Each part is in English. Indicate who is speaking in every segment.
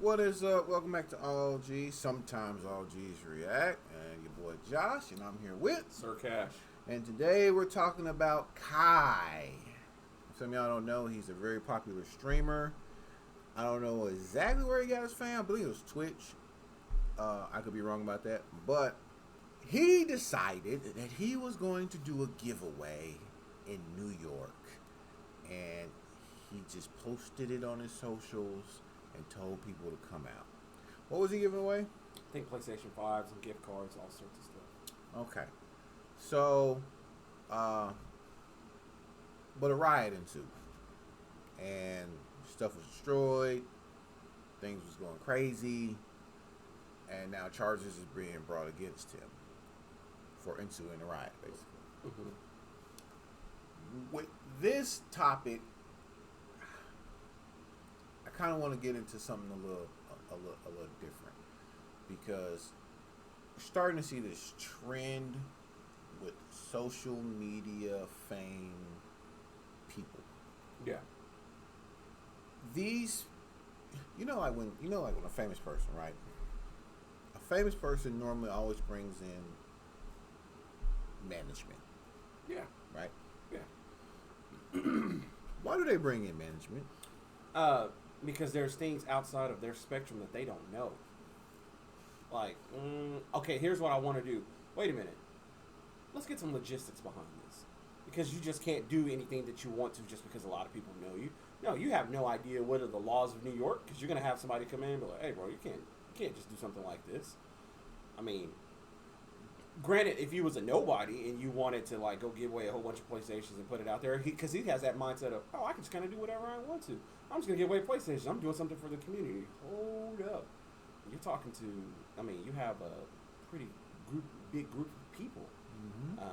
Speaker 1: What is up? Welcome back to AllG, sometimes AllG'sReact, and your boy Josh, and I'm here with
Speaker 2: Sir Cash.
Speaker 1: And today we're talking about Kai. Some of y'all don't know, he's a very popular streamer. I don't know exactly where he got his fame. I believe it was Twitch. I could be wrong about that, but he decided that he was going to do a giveaway in New York, and he just posted it on his socials and told people to come out. What was he giving away?
Speaker 2: I think PlayStation 5s and gift cards, all sorts of stuff.
Speaker 1: Okay. So, but a riot ensued. And stuff was destroyed. Things was going crazy. And now charges is being brought against him for ensuing a riot, basically.
Speaker 2: Mm-hmm.
Speaker 1: With this topic, I kind of want to get into something a little different, because we're starting to see this trend with social media fame people.
Speaker 2: Yeah.
Speaker 1: These, like when a famous person, right? A famous person normally always brings in management.
Speaker 2: Yeah.
Speaker 1: Right?
Speaker 2: Yeah.
Speaker 1: Why do they bring in management?
Speaker 2: Because there's things outside of their spectrum that they don't know. Like, okay, here's what I want to do. Wait a minute. Let's get some logistics behind this. Because you just can't do anything that you want to just because a lot of people know you. No, you have no idea what are the laws of New York, because you're going to have somebody come in and be like, hey, bro, you can't just do something like this. I mean, granted, if you was a nobody and you wanted to like go give away a whole bunch of PlayStations and put it out there, because he has that mindset of, I can just kind of do whatever I want to. I'm just gonna give away PlayStation. I'm doing something for the community. Hold up, you're talking to. I mean, you have a pretty big group of people.
Speaker 1: Mm-hmm.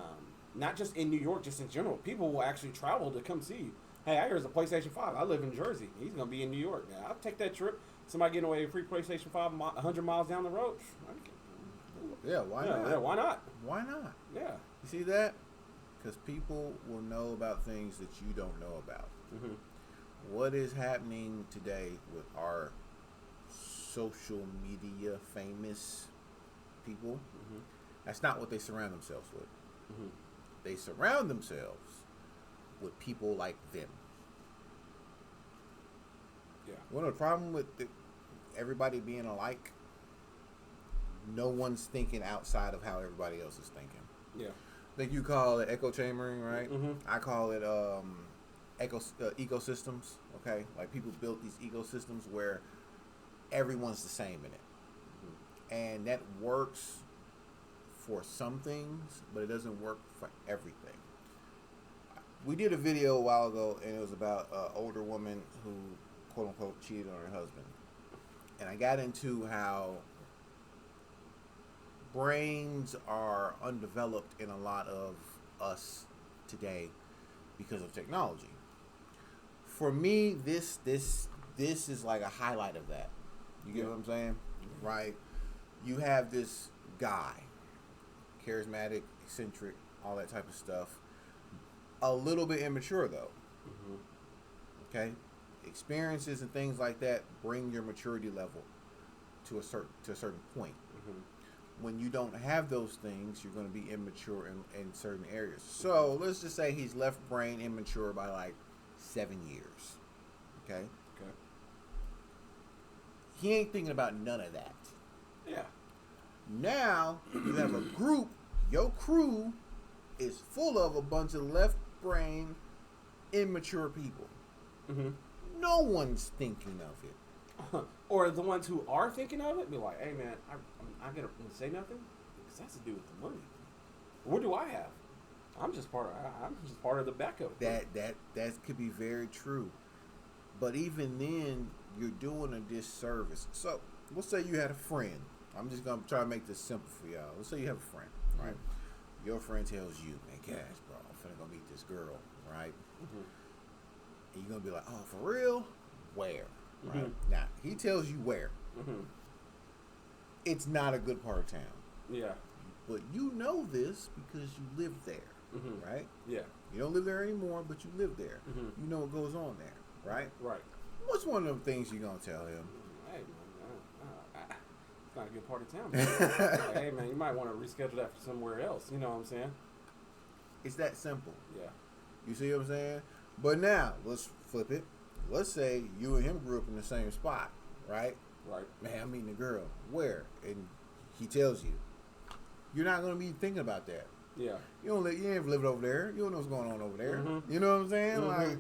Speaker 2: Not just in New York, just in general. People will actually travel to come see you. Hey, I hear there's a PlayStation 5. I live in Jersey. He's gonna be in New York. Now, I'll take that trip. Somebody getting away a free PlayStation 5 100 miles down the road.
Speaker 1: Yeah, why not?
Speaker 2: Yeah, why not?
Speaker 1: Why not?
Speaker 2: Yeah.
Speaker 1: You see that? Because people will know about things that you don't know about.
Speaker 2: Mm-hmm.
Speaker 1: What is happening today with our social media famous people?
Speaker 2: Mm-hmm.
Speaker 1: That's not what they surround themselves with.
Speaker 2: Mm-hmm.
Speaker 1: They surround themselves with people like them.
Speaker 2: Yeah.
Speaker 1: One of the problem with everybody being alike, no one's thinking outside of how everybody else is thinking.
Speaker 2: Yeah.
Speaker 1: I think you call it echo chambering, right?
Speaker 2: Mm-hmm.
Speaker 1: I call it ecosystems. Okay, like people built these ecosystems where everyone's the same in it, and that works for some things, but it doesn't work for everything. We did a video a while ago, and it was about an older woman who, quote unquote, cheated on her husband, and I got into how brains are undeveloped in a lot of us today because of technology. For me, this is like a highlight of that. You get what I'm saying? Right? You have this guy, charismatic, eccentric, all that type of stuff. A little bit immature though.
Speaker 2: Mm-hmm.
Speaker 1: Okay? Experiences and things like that bring your maturity level to a certain point.
Speaker 2: Mm-hmm.
Speaker 1: When you don't have those things, you're going to be immature in certain areas. So let's just say he's left brain immature by like 7 years. Okay?
Speaker 2: Okay.
Speaker 1: He ain't thinking about none of that.
Speaker 2: Yeah.
Speaker 1: Now you have a group, your crew is full of a bunch of left brain immature people.
Speaker 2: Mm-hmm.
Speaker 1: No one's thinking of it.
Speaker 2: Or the ones who are thinking of it be like, hey man, I'm gonna say nothing because that's to do with the money. What do I have? I'm just part of the backup.
Speaker 1: That could be very true. But even then, you're doing a disservice. So let's say you had a friend. I'm just gonna try to make this simple for y'all. Let's say you have a friend, right? Mm-hmm. Your friend tells you, man, Cash, bro, I'm finna go meet this girl, right?
Speaker 2: Mm-hmm.
Speaker 1: And you're gonna be like, oh, for real? Where? Right?
Speaker 2: Mm-hmm.
Speaker 1: Now, he tells you where.
Speaker 2: Mm-hmm.
Speaker 1: It's not a good part of town.
Speaker 2: Yeah.
Speaker 1: But you know this because you live there,
Speaker 2: mm-hmm.
Speaker 1: right?
Speaker 2: Yeah.
Speaker 1: You don't live there anymore, but you live there.
Speaker 2: Mm-hmm.
Speaker 1: You know what goes on there, right?
Speaker 2: Right.
Speaker 1: What's one of them things you're going to tell him?
Speaker 2: Hey, man, ain't part of town. Man. Like, hey man, you might want to reschedule that for somewhere else. You know what I'm saying?
Speaker 1: It's that simple.
Speaker 2: Yeah.
Speaker 1: You see what I'm saying? But now let's flip it. Let's say you and him grew up in the same spot, right?
Speaker 2: Right.
Speaker 1: Man, I'm meeting a girl. Where? And he tells you. You're not gonna be thinking about that.
Speaker 2: Yeah.
Speaker 1: You ain't lived over there. You don't know what's going on over there.
Speaker 2: Mm-hmm.
Speaker 1: You know what I'm saying?
Speaker 2: Mm-hmm.
Speaker 1: Like,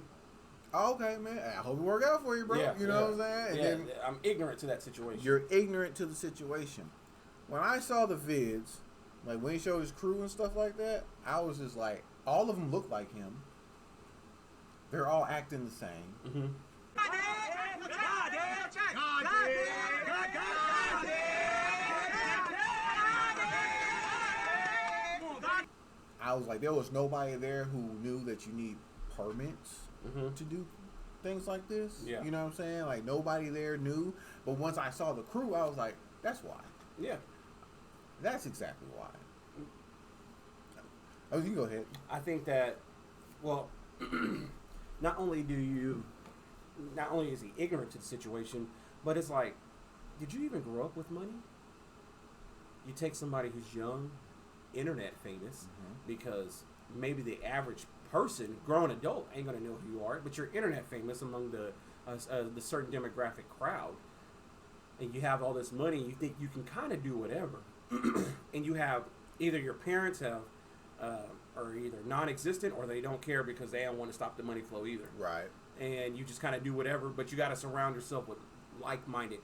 Speaker 1: oh, okay, man. I hope it work out for you, bro.
Speaker 2: Yeah,
Speaker 1: you know what I'm saying? And
Speaker 2: yeah.
Speaker 1: then
Speaker 2: I'm ignorant to that situation.
Speaker 1: you're ignorant to the situation. When I saw the vids, like when he showed his crew and stuff like that, I was just like, all of them look like him. They're all acting the same.
Speaker 2: Mm-hmm.
Speaker 1: I was like, there was nobody there who knew that you need permits to do things like this.
Speaker 2: Yeah.
Speaker 1: You know what I'm saying? Like, nobody there knew. But once I saw the crew, I was like, that's why.
Speaker 2: Yeah.
Speaker 1: That's exactly why. Oh, you can go ahead.
Speaker 2: I think that, well, not only is he ignorant to the situation, but it's like, did you even grow up with money? You take somebody who's young, internet famous, because maybe the average person, grown adult, ain't gonna know who you are, but you're internet famous among the certain demographic crowd, and you have all this money, and you think you can kind of do whatever, and you have either your parents have are either non-existent or they don't care because they don't want to stop the money flow either.
Speaker 1: Right.
Speaker 2: And you just kind of do whatever, but you got to surround yourself with like-minded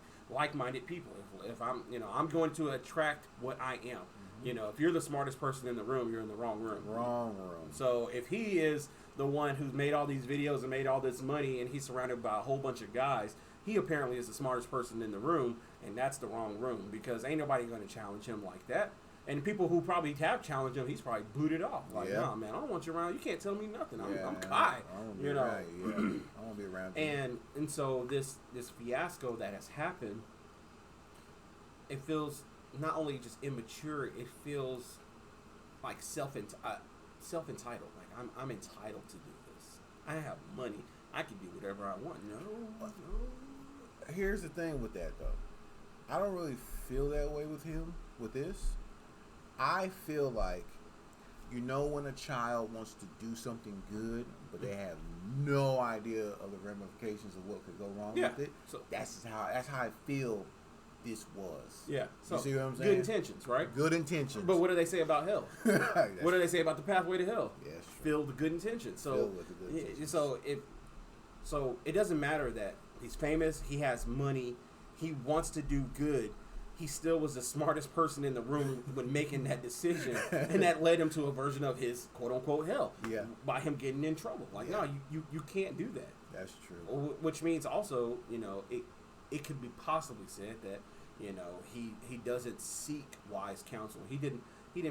Speaker 2: people. If I'm, I'm going to attract what I am. If you're the smartest person in the room, you're in the wrong room.
Speaker 1: Wrong room.
Speaker 2: So if he is the one who's made all these videos and made all this money and he's surrounded by a whole bunch of guys, he apparently is the smartest person in the room, and that's the wrong room because ain't nobody going to challenge him like that. And people who probably have challenged him, he's probably booted off. Like, nah, man, I don't want you around. You can't tell me nothing. I'm Kai.
Speaker 1: I don't be around you. I won't be around you.
Speaker 2: And so this fiasco that has happened, it feels not only just immature, it feels like self-entitled. Like I'm entitled to do this. I have money. I can do whatever I want. No.
Speaker 1: Here's the thing with that though. I don't really feel that way with him with this. I feel like, when a child wants to do something good, but they have no idea of the ramifications of what could go wrong with it. So that's how I feel this was.
Speaker 2: Yeah. So
Speaker 1: you see what I'm saying?
Speaker 2: Good intentions, right?
Speaker 1: Good intentions.
Speaker 2: But what do they say about hell? What do they say about the pathway to hell?
Speaker 1: Yes.
Speaker 2: Filled with good intentions. So
Speaker 1: filled with the good intentions.
Speaker 2: So it doesn't matter that he's famous, he has money, he wants to do good. He still was the smartest person in the room when making that decision, and that led him to a version of his quote-unquote hell. Yeah. By him getting in trouble. Like, no, you can't do that.
Speaker 1: That's true.
Speaker 2: Which means also, it could be possibly said that, he doesn't seek wise counsel. He didn't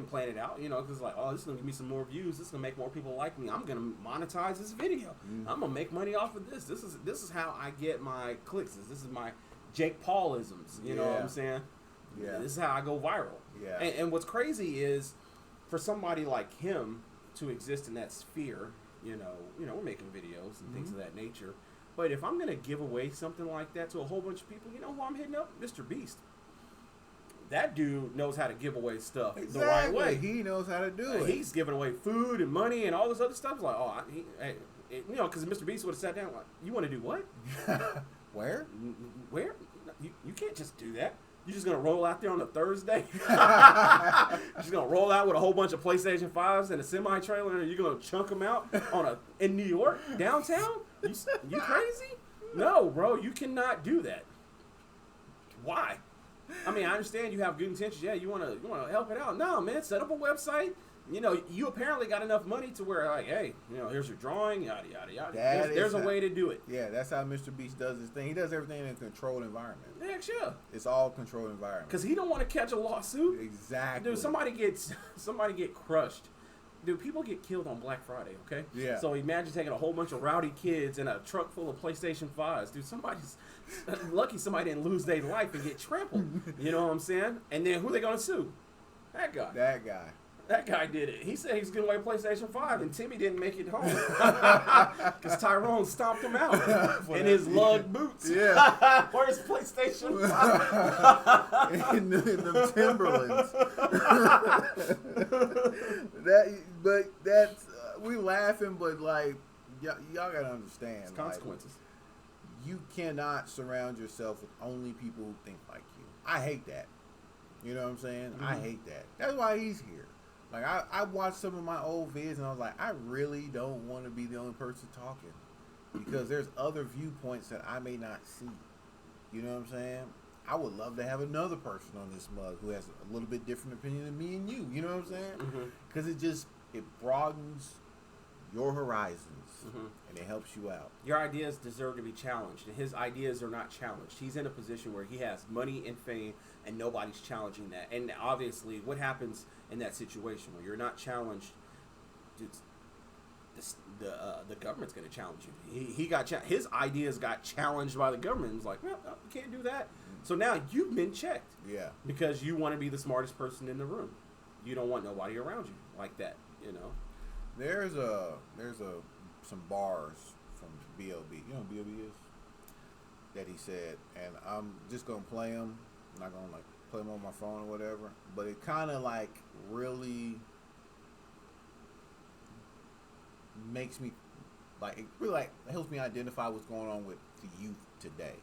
Speaker 2: plan it out, because like, oh, this is gonna give me some more views. This is gonna make more people like me. I'm gonna monetize this video. I'm gonna make money off of this. This is how I get my clicks. This is my Jake Paulisms. You know what I'm saying? Yeah. This is how I go viral. Yeah. And what's crazy is, for somebody like him to exist in that sphere, we're making videos and things of that nature. But if I'm gonna give away something like that to a whole bunch of people, you know who I'm hitting up? Mr. Beast. That dude knows how to give away stuff the right way.
Speaker 1: He knows how to do it.
Speaker 2: He's giving away food and money and all this other stuff. Like, because Mr. Beast would have sat down like, you want to do what?
Speaker 1: Where?
Speaker 2: You can't just do that. You're just going to roll out there on a Thursday? You're just going to roll out with a whole bunch of PlayStation 5s and a semi-trailer, and you're going to chunk them out in New York, downtown? You crazy? No, bro, you cannot do that. Why? I mean, I understand you have good intentions. Yeah, you want to help it out. No, man, set up a website. You apparently got enough money to where, like, hey, here's your drawing, yada, yada, yada. There's a way to do it.
Speaker 1: Yeah, that's how Mr. Beast does his thing. He does everything in a controlled environment.
Speaker 2: Yeah, sure.
Speaker 1: It's all controlled environment.
Speaker 2: Because he don't want to catch a lawsuit.
Speaker 1: Exactly.
Speaker 2: Dude, somebody get crushed. Dude, people get killed on Black Friday, okay?
Speaker 1: Yeah.
Speaker 2: So imagine taking a whole bunch of rowdy kids in a truck full of PlayStation 5s. Dude, somebody's lucky somebody didn't lose their life and get trampled. You know what I'm saying? And then who they going to sue? That guy. That guy did it. He said he was giving away PlayStation 5, and Timmy didn't make it home because Tyrone stomped him out in his lug boots.
Speaker 1: Yeah.
Speaker 2: Where's PlayStation 5?
Speaker 1: in them Timberlands. But that's we laughing, but like y'all gotta understand.
Speaker 2: It's consequences.
Speaker 1: Like, you cannot surround yourself with only people who think like you. I hate that. You know what I'm saying?
Speaker 2: Mm-hmm.
Speaker 1: I hate that. That's why he's here. Like, I watched some of my old vids, and I was like, I really don't want to be the only person talking. Because there's other viewpoints that I may not see. You know what I'm saying? I would love to have another person on this mug who has a little bit different opinion than me and you. You know what I'm saying? Because it broadens your horizons, and it helps you out.
Speaker 2: Your ideas deserve to be challenged, and his ideas are not challenged. He's in a position where he has money and fame, and nobody's challenging that. And obviously, what happens in that situation when you're not challenged? Dude, the government's going to challenge you. He got his ideas got challenged by the government. It was like, well, you can't do that. So now you've been checked.
Speaker 1: Yeah. Because
Speaker 2: you want to be the smartest person in the room. You don't want nobody around you like that. You know.
Speaker 1: There's some bars from B.O.B. You know what B.O.B. is? That he said, and I'm just gonna play them. I'm not gonna like play them on my phone or whatever. But it kind of like really makes me like it helps me identify what's going on with the youth today.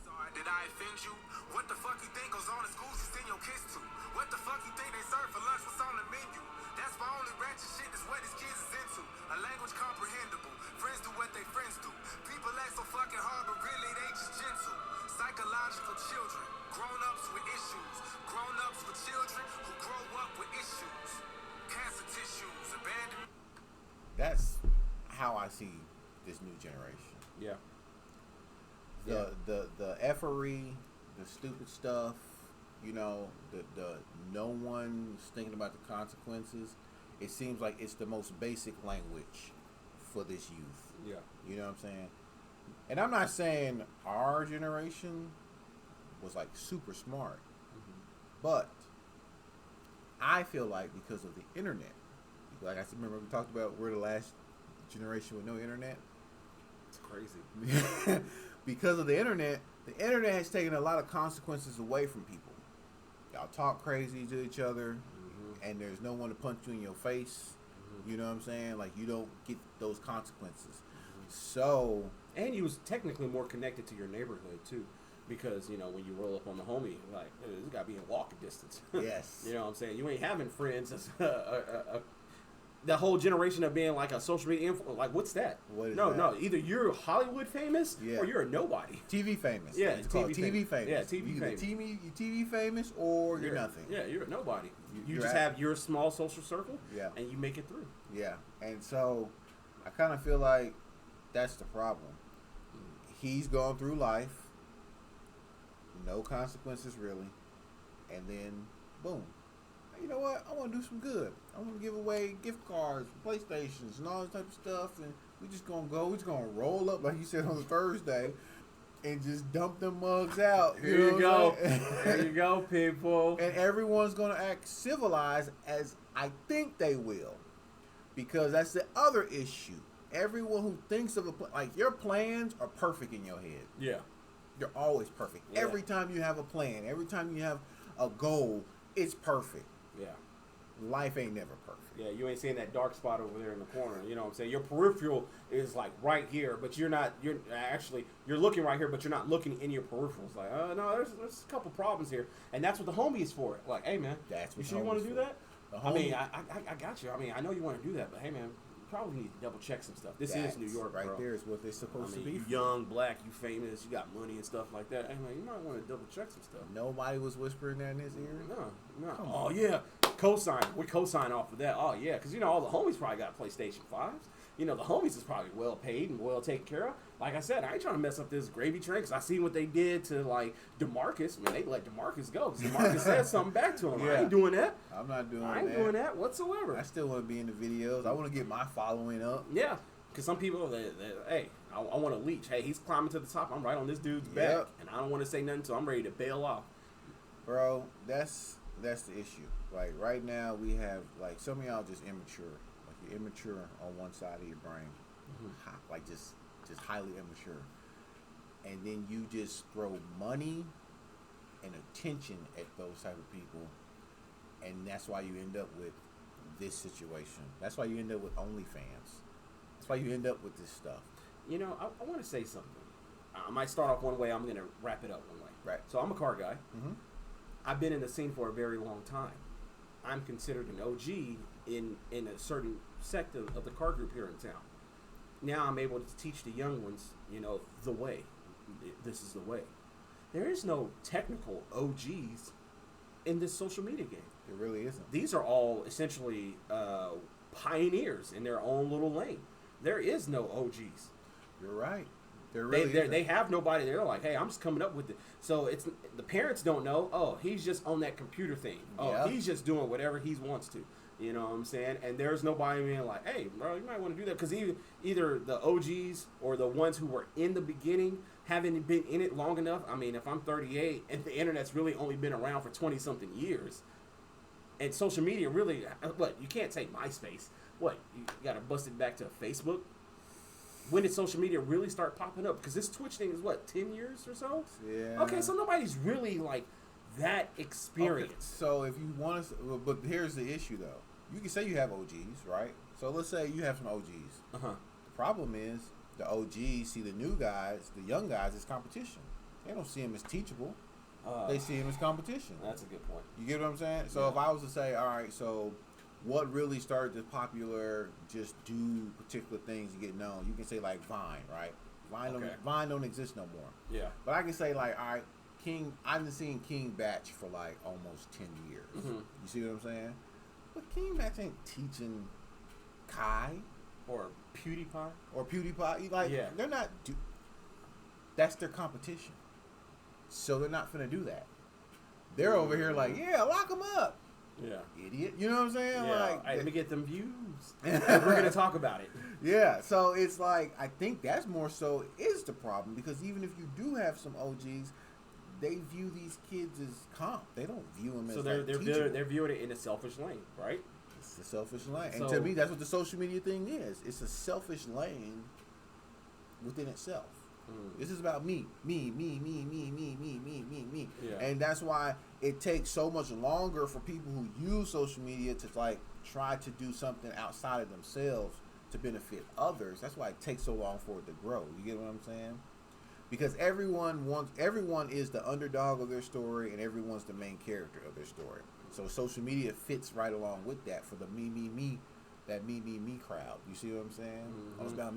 Speaker 3: Sorry, did I offend you? What the fuck you think goes on in schools you send your kids to? What the fuck you think they serve for lunch? What's on the menu? That's my only ratchet shit is what these kids is into. A language comprehensible. Friends do what they friends do. People act so fucking hard, but really they just gentle. Psychological children. Grown-ups with issues. Grown-ups with children who grow up with issues. Cancer tissues. Abandonment.
Speaker 1: That's how I see this new generation.
Speaker 2: Yeah.
Speaker 1: The effery, the stupid stuff, you know, the no one's thinking about the consequences. It seems like it's the most basic language for this youth.
Speaker 2: Yeah.
Speaker 1: You know what I'm saying? And I'm not saying our generation was like super smart, but I feel like because of the internet, like I remember we talked about we're the last generation with no internet.
Speaker 2: It's crazy.
Speaker 1: Because of the internet has taken a lot of consequences away from people. Y'all talk crazy to each other, and there's no one to punch you in your face. You know what I'm saying? Like, you don't get those consequences. So...
Speaker 2: And you was technically more connected to your neighborhood, too. Because, you know, when you roll up on the homie, like, it's got to be in walking distance.
Speaker 1: Yes.
Speaker 2: You know what I'm saying? You ain't having friends. The whole generation of being like a social media influencer, like, what's that?
Speaker 1: What is
Speaker 2: no,
Speaker 1: that?
Speaker 2: No, either you're Hollywood famous or you're a nobody.
Speaker 1: TV famous.
Speaker 2: Yeah,
Speaker 1: it's called TV famous.
Speaker 2: Yeah, TV famous.
Speaker 1: You're TV famous or you're nothing.
Speaker 2: Yeah, you're a nobody. You just have your small social circle, and you make it through.
Speaker 1: Yeah, and so I kind of feel like that's the problem. He's gone through life, no consequences really, and then boom. You know what? I want to do some good. I want to give away gift cards, PlayStations, and all this type of stuff. And we just gonna go. We're just gonna roll up, like you said, on a Thursday, and just dump them mugs out.
Speaker 2: Here you go. There you go, people.
Speaker 1: And everyone's gonna act civilized, as I think they will, because that's the other issue. Everyone who thinks of like your plans are perfect in your head.
Speaker 2: Yeah,
Speaker 1: you're always perfect. Yeah. Every time you have a plan, every time you have a goal, it's perfect.
Speaker 2: Yeah.
Speaker 1: Life ain't never perfect.
Speaker 2: Yeah, you ain't seeing that dark spot over there in the corner. You know what I'm saying? Your peripheral is like right here, but you're looking right here, but you're not looking in your peripherals. Like, no, there's a couple problems here. And that's what the homie is for. Like, hey, man,
Speaker 1: that's what
Speaker 2: you sure you want to do that?
Speaker 1: I
Speaker 2: mean, I got you. I mean, I know you want to do that, but hey, man, probably need to double check some stuff. This is New York,
Speaker 1: right
Speaker 2: bro.
Speaker 1: There is what they're supposed to be.
Speaker 2: You young, black, you famous, you got money and stuff like that. Hey man, you might want to double check some stuff.
Speaker 1: Nobody was whispering that in his ear.
Speaker 2: No. Oh yeah, co-sign. We co-sign off of that. Oh yeah, because you know all the homies probably got PlayStation 5s. You know the homies is probably well paid and well taken care of. Like I said, I ain't trying to mess up this gravy train because I seen what they did to like DeMarcus. Man, they let DeMarcus go because DeMarcus said something back to him. Yeah. I ain't doing that.
Speaker 1: I'm not doing that.
Speaker 2: I ain't doing that whatsoever.
Speaker 1: I still want to be in the videos. I want to get my following up.
Speaker 2: Yeah, because some people, hey, I want to leech. Hey, he's climbing to the top. I'm right on this dude's back, and I don't want to say nothing, so I'm ready to bail off.
Speaker 1: Bro, that's that's the issue. Like right now, we have like some of y'all just immature. Like you're immature on one side of your brain, like just highly immature, and then you just throw money and attention at those type of people, and that's why you end up with this situation. That's why you end up with OnlyFans. That's why you end up with this stuff.
Speaker 2: You know, I want to say something. I might start off one way. I'm going to wrap it up one way.
Speaker 1: Right.
Speaker 2: So I'm a car guy.
Speaker 1: Mm-hmm.
Speaker 2: I've been in the scene for a very long time. I'm considered an OG in a certain sect of the car group here in town. Now I'm able to teach the young ones, you know, the way. This is the way. There is no technical OGs in this social media game.
Speaker 1: It really isn't.
Speaker 2: These are all essentially pioneers in their own little lane. There is no OGs.
Speaker 1: You're right. Really
Speaker 2: they have nobody. They're like, hey, I'm just coming up with it. So it's the parents don't know. Oh, he's just on that computer thing. Oh,
Speaker 1: yeah.
Speaker 2: He's just doing whatever he wants to. You know what I'm saying? And there's nobody being like, hey, bro, you might want to do that, because either the OGs or the ones who were in the beginning haven't been in it long enough. I mean, if I'm 38 and the internet's really only been around for 20 something years, and social media really, what, you can't take MySpace. What, you got to bust it back to Facebook? When did social media really start popping up? Because this Twitch thing is, what, 10 years or so?
Speaker 1: Yeah.
Speaker 2: Okay, so nobody's really, like, that experienced.
Speaker 1: Okay, so if you want to, but here's the issue, though. You can say you have OGs, right? So let's say you have some OGs.
Speaker 2: Uh-huh.
Speaker 1: The problem is the OGs see the new guys, the young guys, as competition. They don't see them as teachable. They see them as competition.
Speaker 2: That's a good point.
Speaker 1: You get what I'm saying? So if I was to say, all right, so what really started this popular, just do particular things to get known? You can say like Vine, right? Vine don't exist no more.
Speaker 2: Yeah.
Speaker 1: But I can say like, all right, I've been seeing King Batch for like almost 10 years.
Speaker 2: Mm-hmm.
Speaker 1: You see what I'm saying? But King Batch ain't teaching Kai
Speaker 2: Or PewDiePie.
Speaker 1: or PewDiePie. Like, they're not. That's their competition. So they're not finna do that. They're over here like, yeah, lock them up.
Speaker 2: Yeah.
Speaker 1: Idiot. You know what I'm saying?
Speaker 2: Yeah.
Speaker 1: Like,
Speaker 2: Let me get them views. We're going to talk about it.
Speaker 1: Yeah. So it's like, I think that's more so is the problem, because even if you do have some OGs, they view these kids as comp. They don't view them as
Speaker 2: they're viewing it in a selfish lane, right?
Speaker 1: It's a selfish lane.
Speaker 2: So,
Speaker 1: and to me, that's what the social media thing is. It's a selfish lane within itself. This is about me. Yeah. And that's why it takes so much longer for people who use social media to like try to do something outside of themselves to benefit others. That's why it takes so long for it to grow. You get what I'm saying? Because everyone is the underdog of their story, and everyone's the main character of their story. So social media fits right along with that for the me, that me crowd. You see what I'm saying? Mm-hmm. Oh, it's about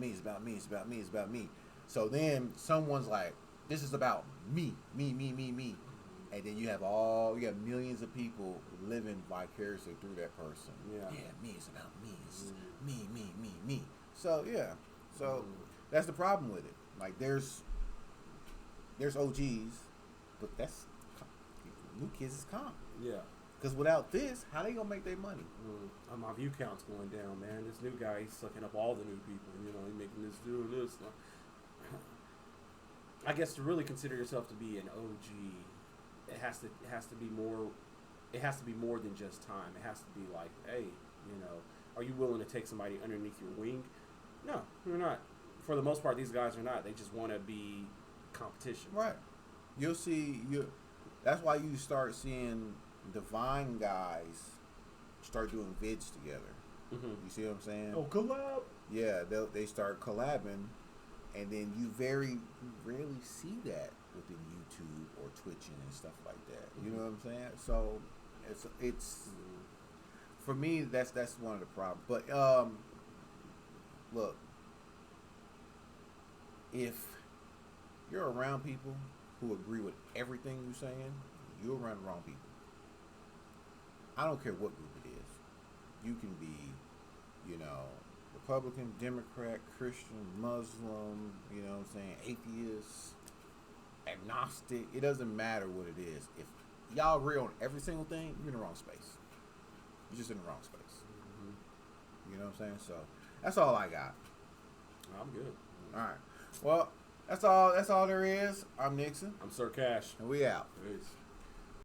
Speaker 1: me. So then someone's like, this is about me. And then you have millions of people living vicariously through that person. Yeah, me, it's about me. It's me. So, yeah. So that's the problem with it. Like, there's OGs, but that's new kids is comp. Yeah. Because without this, how they gonna make their money?
Speaker 2: My view count's going down, man. This new guy, he's sucking up all the new people. You know, he's making this do this. I guess to really consider yourself to be an OG, it has to be more. It has to be more than just time. It has to be like, hey, you know, are you willing to take somebody underneath your wing? No, you're not. For the most part, these guys are not. They just want to be competition.
Speaker 1: Right. You'll see. That's why you start seeing the Vine guys start doing vids together. Mm-hmm. You see what I'm saying?
Speaker 2: Oh, collab.
Speaker 1: Yeah, they start collabing, and then you very rarely see that within YouTube or Twitching and stuff like that. You know what I'm saying? So it's for me that's one of the problems. But look, if you're around people who agree with everything you're saying, you're around the wrong people. I don't care what group it is. You can be, you know, Republican, Democrat, Christian, Muslim, you know what I'm saying, atheist, agnostic. It doesn't matter what it is. If y'all agree on every single thing, you're in the wrong space. You're just in the wrong space. Mm-hmm. You know what I'm saying? So that's all I got.
Speaker 2: I'm good.
Speaker 1: All right. Well, that's all there is. I'm Nixon.
Speaker 2: I'm Sir Cash.
Speaker 1: And we out.
Speaker 2: Peace.